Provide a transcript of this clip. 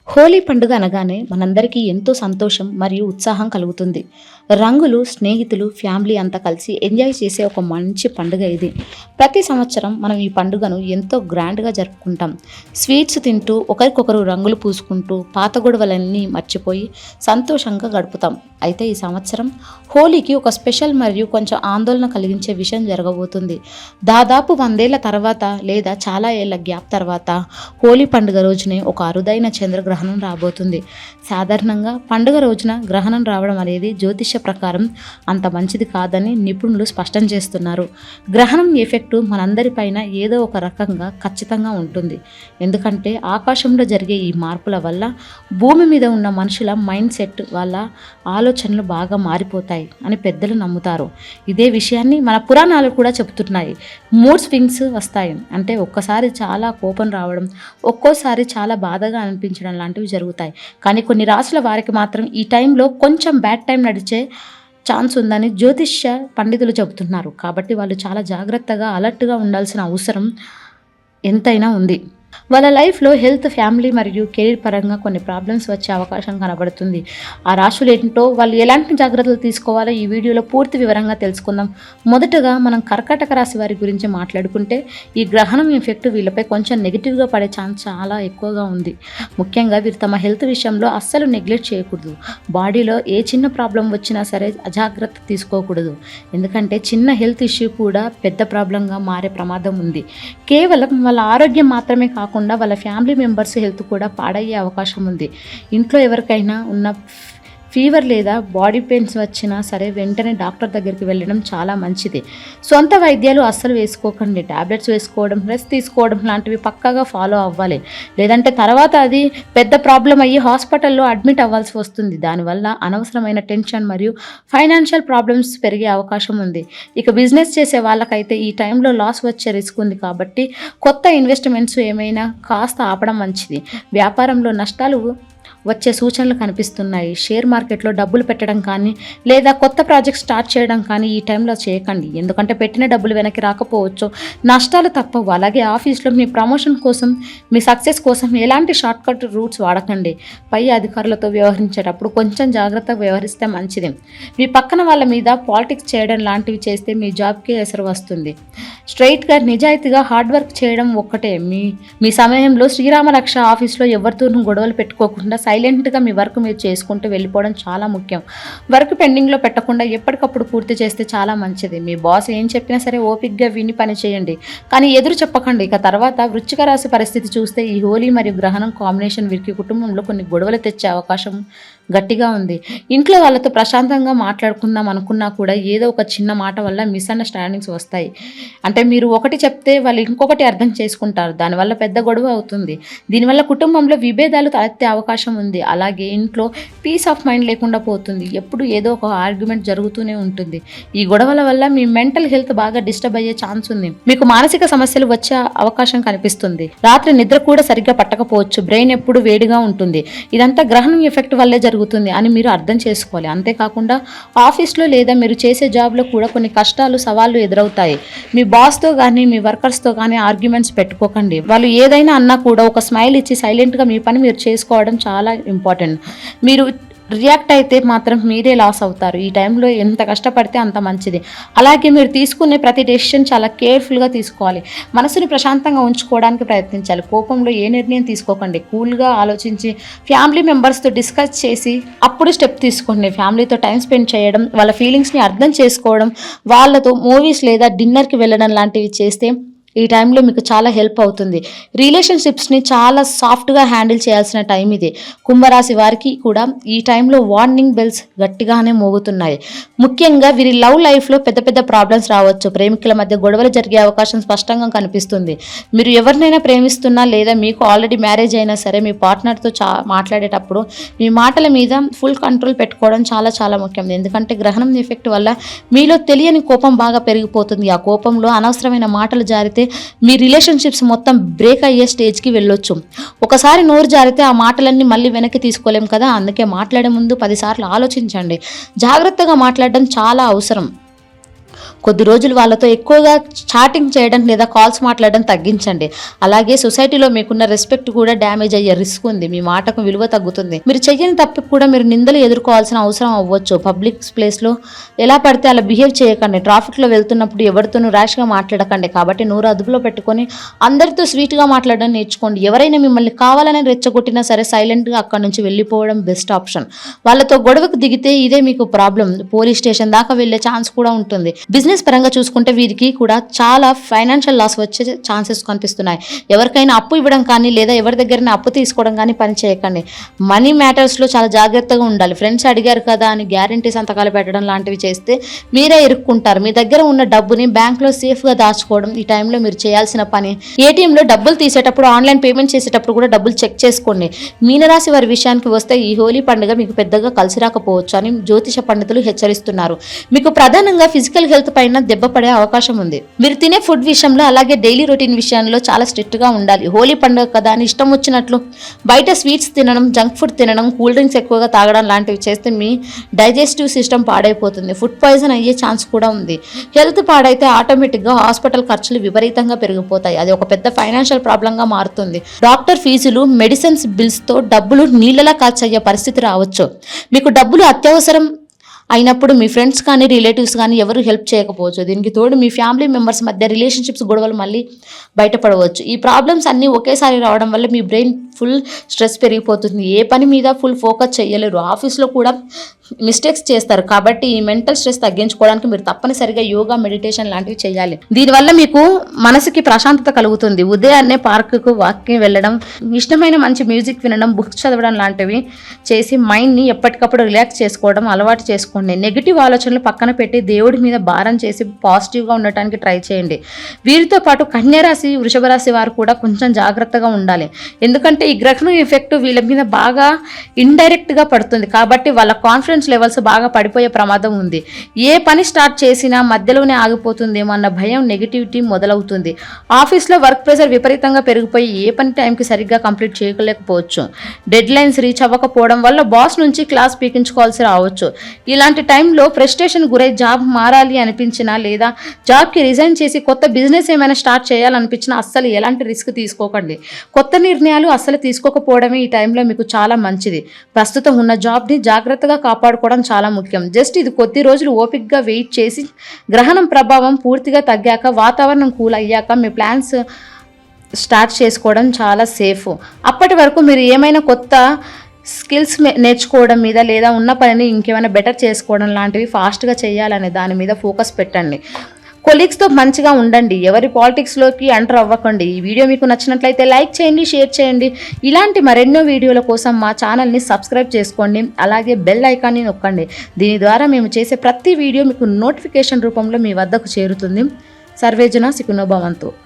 హోలీ పండుగ అనగానే మనందరికీ ఎంతో సంతోషం మరియు ఉత్సాహం కలుగుతుంది. రంగులు, స్నేహితులు, ఫ్యామిలీ అంతా కలిసి ఎంజాయ్ చేసే ఒక మంచి పండుగ ఇది. ప్రతి సంవత్సరం మనం ఈ పండుగను ఎంతో గ్రాండ్గా జరుపుకుంటాం. స్వీట్స్ తింటూ, ఒకరికొకరు రంగులు పూసుకుంటూ, పాత గొడవలన్నీ మర్చిపోయి సంతోషంగా గడుపుతాం. అయితే ఈ సంవత్సరం హోలీకి ఒక స్పెషల్ మరియు కొంచెం ఆందోళన కలిగించే విషయం జరగబోతుంది. దాదాపు 100 ఏళ్ల తర్వాత లేదా చాలా ఏళ్ల గ్యాప్ తర్వాత హోలీ పండుగ రోజునే ఒక అరుదైన చంద్రగ్రహణం రాబోతుంది. సాధారణంగా పండుగ రోజున గ్రహణం రావడం అనేది జ్యోతిష్య ప్రకారం అంత మంచిది కాదని నిపుణులు స్పష్టం చేస్తున్నారు. గ్రహణం ఎఫెక్టు మనందరిపైన ఏదో ఒక రకంగా ఖచ్చితంగా ఉంటుంది. ఎందుకంటే ఆకాశంలో జరిగే ఈ మార్పుల వల్ల భూమి మీద ఉన్న మనుషుల మైండ్ సెట్, వాళ్ళ ఆలోచనలు బాగా మారిపోతాయి అని పెద్దలు నమ్ముతారు. ఇదే విషయాన్ని మన పురాణాలు కూడా చెబుతున్నాయి. మూడ్ స్వింగ్స్ వస్తాయి అంటే ఒక్కసారి చాలా కోపం రావడం, ఒక్కోసారి చాలా బాధగా అనిపించడం లాంటివి జరుగుతాయి. కానీ కొన్ని రాసుల వారికి మాత్రం ఈ టైంలో కొంచెం బ్యాడ్ టైం నడిచే ఛాన్స్ ఉందని జ్యోతిష్య పండితులు చెబుతున్నారు. కాబట్టి వాళ్ళు చాలా జాగ్రత్తగా, అలర్ట్గా ఉండాల్సిన అవసరం ఎంతైనా ఉంది. వాళ్ళ లైఫ్లో హెల్త్, ఫ్యామిలీ మరియు కెరీర్ పరంగా కొన్ని ప్రాబ్లమ్స్ వచ్చే అవకాశం కనబడుతుంది. ఆ రాశులు ఏంటో, వాళ్ళు ఎలాంటి జాగ్రత్తలు తీసుకోవాలో ఈ వీడియోలో పూర్తి వివరంగా తెలుసుకుందాం. మొదటగా మనం కర్కాటక రాశి వారి గురించి మాట్లాడుకుంటే, ఈ గ్రహణం ఎఫెక్ట్ వీళ్ళపై కొంచెం నెగిటివ్గా పడే ఛాన్స్ చాలా ఎక్కువగా ఉంది. ముఖ్యంగా వీరు తమ హెల్త్ విషయంలో అస్సలు నెగ్లెక్ట్ చేయకూడదు. బాడీలో ఏ చిన్న ప్రాబ్లం వచ్చినా సరే అజాగ్రత్త తీసుకోకూడదు. ఎందుకంటే చిన్న హెల్త్ ఇష్యూ కూడా పెద్ద ప్రాబ్లంగా మారే ప్రమాదం ఉంది. కేవలం వాళ్ళ ఆరోగ్యం మాత్రమే కాకుండా వాళ్ళ ఫ్యామిలీ మెంబర్స్ హెల్త్ కూడా పాడయ్యే అవకాశం ఉంది. ఇంట్లో ఎవరికైనా ఉన్న ఫీవర్ లేదా బాడీ పెయిన్స్ వచ్చినా సరే వెంటనే డాక్టర్ దగ్గరికి వెళ్ళడం చాలా మంచిది. సొంత వైద్యాలు అస్సలు వేసుకోకండి. టాబ్లెట్స్ వేసుకోవడం, రెస్ట్ తీసుకోవడం లాంటివి పక్కాగా ఫాలో అవ్వాలి. లేదంటే తర్వాత అది పెద్ద ప్రాబ్లం అయ్యి హాస్పిటల్లో అడ్మిట్ అవ్వాల్సి వస్తుంది. దానివల్ల అనవసరమైన టెన్షన్ మరియు ఫైనాన్షియల్ ప్రాబ్లమ్స్ పెరిగే అవకాశం ఉంది. ఇక బిజినెస్ చేసే వాళ్ళకైతే ఈ టైంలో లాస్ వచ్చే రిస్క్ ఉంది. కాబట్టి కొత్త ఇన్వెస్ట్మెంట్స్ ఏమైనా కాస్త ఆపడం మంచిది. వ్యాపారంలో నష్టాలు వచ్చే సూచనలు కనిపిస్తున్నాయి. షేర్ మార్కెట్లో డబ్బులు పెట్టడం కానీ లేదా కొత్త ప్రాజెక్ట్ స్టార్ట్ చేయడం కానీ ఈ టైంలో చేయకండి. ఎందుకంటే పెట్టిన డబ్బులు వెనక్కి రాకపోవచ్చు, నష్టాలు తప్పవు. అలాగే ఆఫీస్లో మీ ప్రమోషన్ కోసం, మీ సక్సెస్ కోసం ఎలాంటి షార్ట్ కట్ రూట్స్ వాడకండి. పై అధికారులతో వ్యవహరించేటప్పుడు కొంచెం జాగ్రత్తగా వ్యవహరిస్తే మంచిది. మీ పక్కన వాళ్ళ మీద పాలిటిక్స్ చేయడం లాంటివి చేస్తే మీ జాబ్కి ఎసరు వస్తుంది. స్ట్రైట్గా, నిజాయితీగా హార్డ్ వర్క్ చేయడం ఒక్కటే. మీ సమయంలో శ్రీరామ రక్ష ఆఫీస్లో ఎవరితోనూ గొడవలు పెట్టుకోకుండా సైలెంట్గా మీ వర్క్ మీరు చేసుకుంటూ వెళ్ళిపోవడం చాలా ముఖ్యం. వర్క్ పెండింగ్లో పెట్టకుండా ఎప్పటికప్పుడు పూర్తి చేస్తే చాలా మంచిది. మీ బాస్ ఏం చెప్పినా సరే ఓపిక్గా విని పని చేయండి, కానీ ఎదురు చెప్పకండి. ఇక తర్వాత వృశ్చిక రాశి పరిస్థితి చూస్తే ఈ హోలీ మరియు గ్రహణం కాంబినేషన్ వీరికి కుటుంబంలో కొన్ని గొడవలు తెచ్చే అవకాశం గట్టిగా ఉంది. ఇంట్లో వాళ్ళతో ప్రశాంతంగా మాట్లాడుకుందాం అనుకున్నా కూడా ఏదో ఒక చిన్న మాట వల్ల మిస్అండర్స్టాండింగ్స్ వస్తాయి. అంటే మీరు ఒకటి చెప్తే వాళ్ళు ఇంకొకటి అర్థం చేసుకుంటారు. దానివల్ల పెద్ద గొడవ అవుతుంది. దీనివల్ల కుటుంబంలో విభేదాలు తలెత్తే అవకాశం ఉంది. అలాగే ఇంట్లో పీస్ ఆఫ్ మైండ్ లేకుండా పోతుంది. ఎప్పుడు ఏదో ఒక ఆర్గ్యుమెంట్ జరుగుతూనే ఉంటుంది. ఈ గొడవల వల్ల మీ మెంటల్ హెల్త్ బాగా డిస్టర్బ్ అయ్యే ఛాన్స్ ఉంది. మీకు మానసిక సమస్యలు వచ్చే అవకాశం కనిపిస్తుంది. రాత్రి నిద్ర కూడా సరిగ్గా పట్టకపోవచ్చు. బ్రెయిన్ ఎప్పుడు వేడిగా ఉంటుంది. ఇదంతా గ్రహణం ఎఫెక్ట్ వల్లే జరుగుతుంది అని మీరు అర్థం చేసుకోవాలి. అంతేకాకుండా ఆఫీస్లో లేదా మీరు చేసే జాబ్లో కూడా కొన్ని కష్టాలు, సవాళ్లు ఎదురవుతాయి. మీ బాస్తో కానీ మీ వర్కర్స్తో కానీ ఆర్గ్యుమెంట్స్ పెట్టుకోకండి. వాళ్ళు ఏదైనా అన్నా కూడా ఒక స్మైల్ ఇచ్చి సైలెంట్గా మీ పని మీరు చేసుకోవడం చాలా ఇంపార్టెంట్. మీరు రియాక్ట్ అయితే మాత్రం మీరే లాస్ అవుతారు. ఈ టైంలో ఎంత కష్టపడితే అంత మంచిది. అలాగే మీరు తీసుకునే ప్రతి డెసిషన్ చాలా కేర్ఫుల్గా తీసుకోవాలి. మనసుని ప్రశాంతంగా ఉంచుకోవడానికి ప్రయత్నించాలి. కోపంలో ఏ నిర్ణయం తీసుకోకండి. కూల్గా ఆలోచించి ఫ్యామిలీ మెంబర్స్తో డిస్కస్ చేసి అప్పుడు స్టెప్ తీసుకోండి. ఫ్యామిలీతో టైం స్పెండ్ చేయడం, వాళ్ళ ఫీలింగ్స్ని అర్థం చేసుకోవడం, వాళ్ళతో మూవీస్ లేదా డిన్నర్కి వెళ్ళడం లాంటివి చేస్తే ఈ టైంలో మీకు చాలా హెల్ప్ అవుతుంది. రిలేషన్షిప్స్ని చాలా సాఫ్ట్గా హ్యాండిల్ చేయాల్సిన టైం ఇది. కుంభరాశి వారికి కూడా ఈ టైంలో వార్నింగ్ బెల్స్ గట్టిగానే మోగుతున్నాయి. ముఖ్యంగా వీరి లవ్ లైఫ్లో పెద్ద పెద్ద ప్రాబ్లమ్స్ రావచ్చు. ప్రేమికుల మధ్య గొడవలు జరిగే అవకాశం స్పష్టంగా కనిపిస్తుంది. మీరు ఎవరినైనా ప్రేమిస్తున్నా లేదా మీకు ఆల్రెడీ మ్యారేజ్ అయినా సరే మీ పార్ట్నర్తో మాట్లాడేటప్పుడు మీ మాటల మీద ఫుల్ కంట్రోల్ పెట్టుకోవడం చాలా చాలా ముఖ్యం. ఎందుకంటే గ్రహణం ఎఫెక్ట్ వల్ల మీలో తెలియని కోపం బాగా పెరిగిపోతుంది. ఆ కోపంలో అనవసరమైన మాటలు జారితే మీ రిలేషన్షిప్స్ మొత్తం బ్రేక్ అయ్యే స్టేజ్కి వెళ్ళొచ్చు. ఒకసారి నోరు జారితే ఆ మాటలన్నీ మళ్ళీ వెనక్కి తీసుకోలేం కదా. అందుకే మాట్లాడే ముందు 10 సార్లు ఆలోచించండి. జాగ్రత్తగా మాట్లాడడం చాలా అవసరం. కొద్ది రోజులు వాళ్ళతో ఎక్కువగా చాటింగ్ చేయడం లేదా కాల్స్ మాట్లాడడం తగ్గించండి. అలాగే సొసైటీలో మీకున్న రెస్పెక్ట్ కూడా డ్యామేజ్ అయ్యే రిస్క్ ఉంది. మీ మాటకు విలువ తగ్గుతుంది. మీరు చెయ్యని తప్పుకు కూడా మీరు నిందలు ఎదుర్కోవాల్సిన అవసరం అవ్వచ్చు. పబ్లిక్ ప్లేస్లో ఎలా పడితే అలా బిహేవ్ చేయకండి. ట్రాఫిక్లో వెళ్తున్నప్పుడు ఎవరితోనూ ర్యాష్గా మాట్లాడకండి. కాబట్టి నోరు అదుపులో పెట్టుకొని అందరితో స్వీట్గా మాట్లాడడం నేర్చుకోండి. ఎవరైనా మిమ్మల్ని కావాలని రెచ్చగొట్టినా సరే సైలెంట్గా అక్కడ నుంచి వెళ్ళిపోవడం బెస్ట్ ఆప్షన్. వాళ్ళతో గొడవకు దిగితే ఇదే మీకు ప్రాబ్లం. పోలీస్ స్టేషన్ దాకా వెళ్ళే ఛాన్స్ కూడా ఉంటుంది. బిజినెస్ పరంగా చూసుకుంటే వీరికి కూడా చాలా ఫైనాన్షియల్ లాస్ వచ్చే ఛాన్సెస్ కనిపిస్తున్నాయి. ఎవరికైనా అప్పు ఇవ్వడం కానీ లేదా ఎవరి దగ్గరైనా అప్పు తీసుకోవడం కానీ పని చేయకండి. మనీ మ్యాటర్స్లో చాలా జాగ్రత్తగా ఉండాలి. ఫ్రెండ్స్ అడిగారు కదా అని గ్యారంటీ సంతకాలు పెట్టడం లాంటివి చేస్తే మీరే ఇరుక్కుంటారు. మీ దగ్గర ఉన్న డబ్బుని బ్యాంక్లో సేఫ్గా దాచుకోవడం ఈ టైంలో మీరు చేయాల్సిన పని. ఏటీఎంలో డబ్బులు తీసేటప్పుడు ఆన్లైన్ పేమెంట్ చేసేటప్పుడు కూడా డబ్బులు చెక్ చేసుకోండి. మీనరాశి వారి విషయానికి వస్తే ఈ హోలీ పండుగ మీకు పెద్దగా కలిసి రాకపోవచ్చు అని జ్యోతిష పండితులు హెచ్చరిస్తున్నారు. మీకు ప్రధానంగా ఫిజికల్ హెల్త్ పైన దెబ్బ పడే అవకాశం ఉంది. మీరు తినే ఫుడ్ విషయంలో అలాగే డైలీ రొటీన్ విషయంలో చాలా స్ట్రిక్ట్గా ఉండాలి. హోలీ పండుగ కదా అని ఇష్టం వచ్చినట్లు బయట స్వీట్స్ తినడం, జంక్ ఫుడ్ తినడం, కూల్ డ్రింక్స్ ఎక్కువగా తాగడం లాంటివి చేస్తే మీ డైజెస్టివ్ సిస్టమ్ పాడైపోతుంది. ఫుడ్ పాయిజన్ అయ్యే ఛాన్స్ కూడా ఉంది. హెల్త్ పాడైతే ఆటోమేటిక్గా హాస్పిటల్ ఖర్చులు విపరీతంగా పెరిగిపోతాయి. అది ఒక పెద్ద ఫైనాన్షియల్ ప్రాబ్లంగా మారుతుంది. డాక్టర్ ఫీజులు, మెడిసిన్స్ బిల్స్తో డబ్బులు నీళ్ళలా ఖర్చయ్యే పరిస్థితి రావచ్చు. మీకు డబ్బులు అత్యవసరం అయినప్పుడు మీ ఫ్రెండ్స్ కానీ రిలేటివ్స్ కానీ ఎవరు హెల్ప్ చేయకపోవచ్చు. దీనికి తోడు మీ ఫ్యామిలీ మెంబర్స్ మధ్య రిలేషన్షిప్స్ గొడవలు మళ్ళీ బయటపడవచ్చు. ఈ ప్రాబ్లమ్స్ అన్నీ ఒకేసారి రావడం వల్ల మీ బ్రెయిన్ ఫుల్ స్ట్రెస్ పెరిగిపోతుంది. ఏ పని మీద ఫుల్ ఫోకస్ చేయలేరు. ఆఫీస్లో కూడా మిస్టేక్స్ చేస్తారు. కాబట్టి ఈ మెంటల్ స్ట్రెస్ తగ్గించుకోవడానికి మీరు తప్పనిసరిగా యోగా, మెడిటేషన్ లాంటివి చేయాలి. దీనివల్ల మీకు మనసుకి ప్రశాంతత కలుగుతుంది. ఉదయాన్నే పార్కుకు వాకింగ్ వెళ్ళడం, ఇష్టమైన మంచి మ్యూజిక్ వినడం, బుక్స్ చదవడం లాంటివి చేసి మైండ్ని ఎప్పటికప్పుడు రిలాక్స్ చేసుకోవడం అలవాటు చేసుకోండి. నెగిటివ్ ఆలోచనలు పక్కన పెట్టి దేవుడి మీద భారం చేసి పాజిటివ్గా ఉండటానికి ట్రై చేయండి. వీరితో పాటు కన్యా రాశి, వృషభ రాశి వారు కూడా కొంచెం జాగ్రత్తగా ఉండాలి. ఎందుకంటే ఈ గ్రహణం ఎఫెక్ట్ వీళ్ళ మీద బాగా ఇండైరెక్ట్గా పడుతుంది. కాబట్టి వాళ్ళ కాన్ఫిడెన్స్ లెవెల్స్ బాగా పడిపోయే ప్రమాదం ఉంది. ఏ పని స్టార్ట్ చేసినా మధ్యలోనే ఆగిపోతుందేమో అన్న భయం, నెగిటివిటీ మొదలవుతుంది. ఆఫీస్లో వర్క్ ప్రెషర్ విపరీతంగా పెరిగిపోయి ఏ పని టైంకి సరిగ్గా కంప్లీట్ చేయలేకపోవచ్చు. డెడ్ లైన్స్ రీచ్ అవ్వకపోవడం వల్ల బాస్ నుంచి క్లాస్ పీకించుకోవాల్సి రావచ్చు. ఇలాంటి టైంలో ఫ్రస్ట్రేషన్ గురై జాబ్ మారాలి అనిపించినా లేదా జాబ్కి రిజైన్ చేసి కొత్త బిజినెస్ ఏమైనా స్టార్ట్ చేయాలనిపించినా అస్సలు ఎలాంటి రిస్క్ తీసుకోకండి. కొత్త నిర్ణయాలు అస్సలు తీసుకోకపోవడమే ఈ టైంలో మీకు చాలా మంచిది. ప్రస్తుతం ఉన్న జాబ్ని జాగ్రత్తగా కాపాడుకోవడం చాలా ముఖ్యం. జస్ట్ ఇది కొద్ది రోజులు ఓపిక్గా వెయిట్ చేసి గ్రహణం ప్రభావం పూర్తిగా తగ్గాక, వాతావరణం కూల్ అయ్యాక మీ ప్లాన్స్ స్టార్ట్ చేసుకోవడం చాలా సేఫ్. అప్పటి వరకు మీరు ఏమైనా కొత్త స్కిల్స్ నేర్చుకోవడం మీద లేదా ఉన్న పనిని ఇంకేమైనా బెటర్ చేసుకోవడం లాంటివి ఫాస్ట్గా చేయాలనే దాని మీద ఫోకస్ పెట్టండి. కొలీగ్స్తో మంచిగా ఉండండి. ఎవరి పాలిటిక్స్లోకి ఎంటర్ అవ్వకండి. ఈ వీడియో మీకు నచ్చినట్లయితే లైక్ చేయండి, షేర్ చేయండి. ఇలాంటి మరెన్నో వీడియోల కోసం మా ఛానల్ని సబ్స్క్రైబ్ చేసుకోండి. అలాగే బెల్ ఐకాన్ని నొక్కండి. దీని ద్వారా మేము చేసే ప్రతి వీడియో మీకు నోటిఫికేషన్ రూపంలో మీ వద్దకు చేరుతుంది. సర్వేజన సుఖినో భవంతు.